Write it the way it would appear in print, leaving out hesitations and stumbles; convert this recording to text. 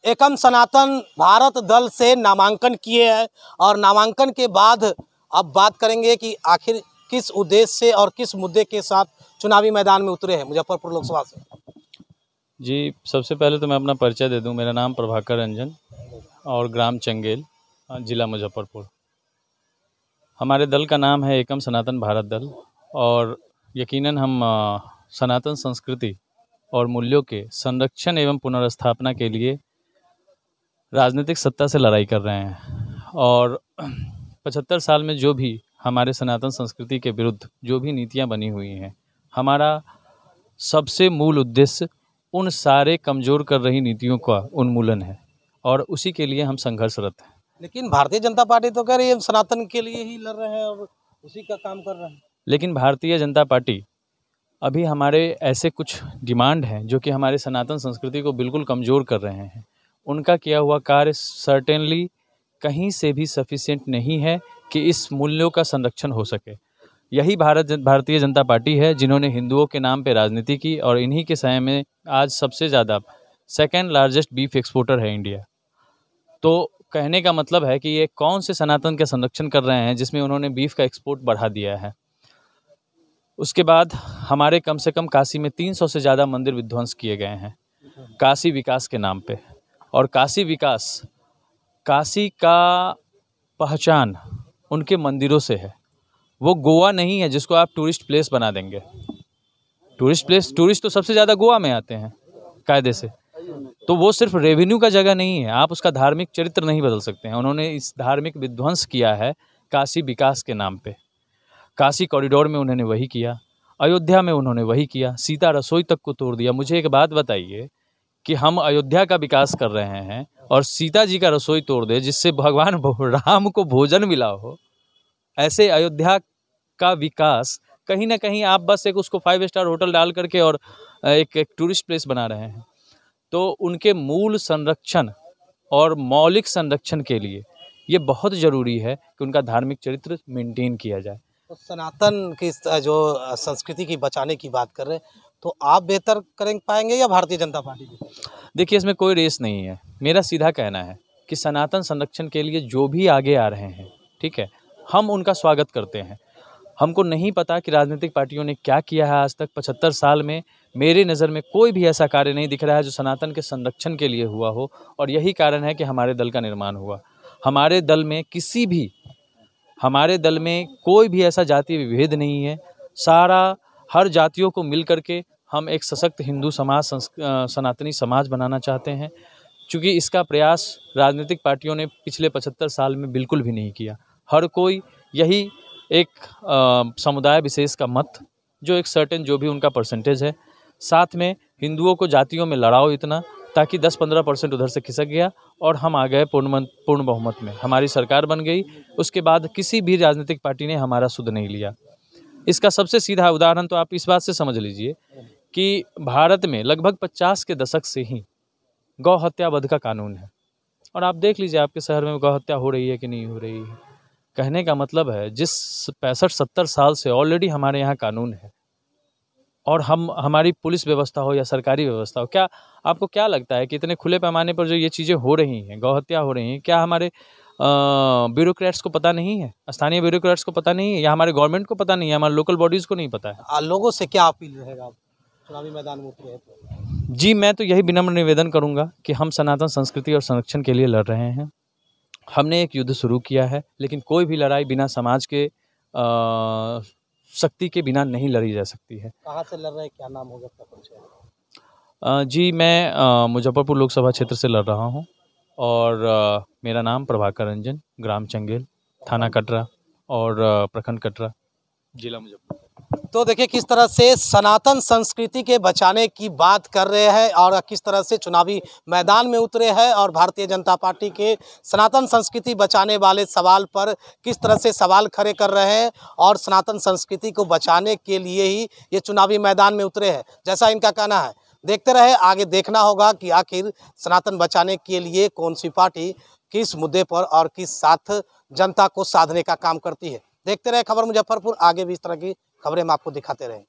एकम सनातन भारत दल से नामांकन किए हैं और नामांकन के बाद अब बात करेंगे कि आखिर किस उद्देश्य से और किस मुद्दे के साथ चुनावी मैदान में उतरे हैं मुजफ्फरपुर लोकसभा से। जी, सबसे पहले तो मैं अपना परिचय दे दूं। मेरा नाम प्रभाकर रंजन और ग्राम चंगेल, जिला मुजफ्फरपुर। हमारे दल का नाम है एकम सनातन भारत दल और यकीनन हम सनातन संस्कृति और मूल्यों के संरक्षण एवं पुनर्स्थापना के लिए राजनीतिक सत्ता से लड़ाई कर रहे हैं। और 75 साल में जो भी हमारे सनातन संस्कृति के विरुद्ध जो भी नीतियां बनी हुई हैं, हमारा सबसे मूल उद्देश्य उन सारे कमज़ोर कर रही नीतियों का उन्मूलन है और उसी के लिए हम संघर्षरत हैं। लेकिन भारतीय जनता पार्टी तो कह रही है सनातन के लिए ही लड़ रहे हैं और उसी का काम कर रहे हैं। लेकिन भारतीय जनता पार्टी अभी हमारे ऐसे कुछ डिमांड हैं जो कि हमारे सनातन संस्कृति को बिल्कुल कमज़ोर कर रहे हैं। उनका किया हुआ कार्य सर्टेनली कहीं से भी सफिशिएंट नहीं है कि इस मूल्यों का संरक्षण हो सके। यही भारतीय जनता पार्टी है जिन्होंने हिंदुओं के नाम पे राजनीति की और इन्हीं के समय में आज सबसे ज़्यादा सेकेंड लार्जेस्ट बीफ एक्सपोर्टर है इंडिया। तो कहने का मतलब है कि ये कौन से सनातन का संरक्षण कर रहे हैं जिसमें उन्होंने बीफ का एक्सपोर्ट बढ़ा दिया है। उसके बाद हमारे कम से कम काशी में 300 से ज़्यादा मंदिर विध्वंस किए गए हैं काशी विकास के नाम पे। और काशी विकास, काशी का पहचान उनके मंदिरों से है। वो गोवा नहीं है जिसको आप टूरिस्ट प्लेस बना देंगे। टूरिस्ट तो सबसे ज़्यादा गोवा में आते हैं कायदे से। तो वो सिर्फ रेवेन्यू का जगह नहीं है, आप उसका धार्मिक चरित्र नहीं बदल सकते हैं। उन्होंने इस धार्मिक विध्वंस किया है काशी विकास के नाम पे। काशी कॉरिडोर में उन्होंने वही किया, अयोध्या में उन्होंने वही किया, सीता रसोई तक को तोड़ दिया। मुझे एक बात बताइए कि हम अयोध्या का विकास कर रहे हैं और सीता जी का रसोई तोड़ दे जिससे भगवान राम को भोजन मिला हो। ऐसे अयोध्या का विकास कहीं ना कहीं आप बस एक उसको 5 स्टार होटल डाल करके और एक टूरिस्ट प्लेस बना रहे हैं। तो उनके मूल संरक्षण और मौलिक संरक्षण के लिए ये बहुत ज़रूरी है कि उनका धार्मिक चरित्र मेंटेन किया जाए। तो सनातन की जो संस्कृति की बचाने की बात कर रहे हैं तो आप बेहतर कर पाएंगे या भारतीय जनता पार्टी? देखिए, इसमें कोई रेस नहीं है। मेरा सीधा कहना है कि सनातन संरक्षण के लिए जो भी आगे आ रहे हैं, ठीक है, हम उनका स्वागत करते हैं। हमको नहीं पता कि राजनीतिक पार्टियों ने क्या किया है आज तक। 75 साल में मेरी नज़र में कोई भी ऐसा कार्य नहीं दिख रहा है जो सनातन के संरक्षण के लिए हुआ हो। और यही कारण है कि हमारे दल का निर्माण हुआ। हमारे दल में कोई भी ऐसा जातीय विभेद नहीं है। हर जातियों को मिल करके हम एक सशक्त हिंदू समाज, सनातनी समाज बनाना चाहते हैं। चूँकि इसका प्रयास राजनीतिक पार्टियों ने पिछले 75 साल में बिल्कुल भी नहीं किया। हर कोई यही एक समुदाय विशेष का मत, जो एक सर्टेन जो भी उनका परसेंटेज है, साथ में हिंदुओं को जातियों में लड़ाओ इतना ताकि 10-15% उधर से खिसक गया और हम आ गए पूर्ण बहुमत में। हमारी सरकार बन गई। उसके बाद किसी भी राजनीतिक पार्टी ने हमारा सुध नहीं लिया। इसका सबसे सीधा उदाहरण तो आप इस बात से समझ लीजिए कि भारत में लगभग 50 के दशक से ही गौ हत्या वध का कानून है। और आप देख लीजिए आपके शहर में गौ हत्या हो रही है कि नहीं हो रही है। कहने का मतलब है जिस 65-70 साल से ऑलरेडी हमारे यहाँ कानून है और हमारी पुलिस व्यवस्था हो या सरकारी व्यवस्था हो, क्या आपको क्या लगता है कि इतने खुले पैमाने पर जो ये चीज़ें हो रही हैं, गौ हत्या हो रही हैं, क्या हमारे ब्यूरोक्रेट्स को पता नहीं है? स्थानीय ब्यूरोक्रेट्स को पता नहीं है या हमारे गवर्नमेंट को पता नहीं है, हमारे लोकल बॉडीज़ को नहीं पता है? लोगों से क्या अपील रहेगा चुनावी मैदान में उतरे हैं? जी, मैं तो यही विनम्र निवेदन करूँगा कि हम सनातन संस्कृति और संरक्षण के लिए लड़ रहे हैं। हमने एक युद्ध शुरू किया है, लेकिन कोई भी लड़ाई बिना समाज के शक्ति के बिना नहीं लड़ी जा सकती है। कहाँ से लड़ रहे हैं, क्या नाम होगा आपका परिचय? जी, मैं मुजफ्फरपुर लोकसभा क्षेत्र से लड़ रहा हूँ और मेरा नाम प्रभाकर रंजन, ग्राम चंगेल, थाना कटरा और प्रखंड कटरा, जिला मुजफ्फरपुर। तो देखिए किस तरह से सनातन संस्कृति के बचाने की बात कर रहे हैं और किस तरह से चुनावी मैदान में उतरे हैं और भारतीय जनता पार्टी के सनातन संस्कृति बचाने वाले सवाल पर किस तरह से सवाल खड़े कर रहे हैं और सनातन संस्कृति को बचाने के लिए ही ये चुनावी मैदान में उतरे हैं, जैसा इनका कहना है। देखते रहे, आगे देखना होगा कि आखिर सनातन बचाने के लिए कौन सी पार्टी किस मुद्दे पर और किस साथ जनता को साधने का काम करती है। देखते रहे खबर मुजफ्फरपुर, आगे भी इस तरह की खबरें हम आपको दिखाते रहें।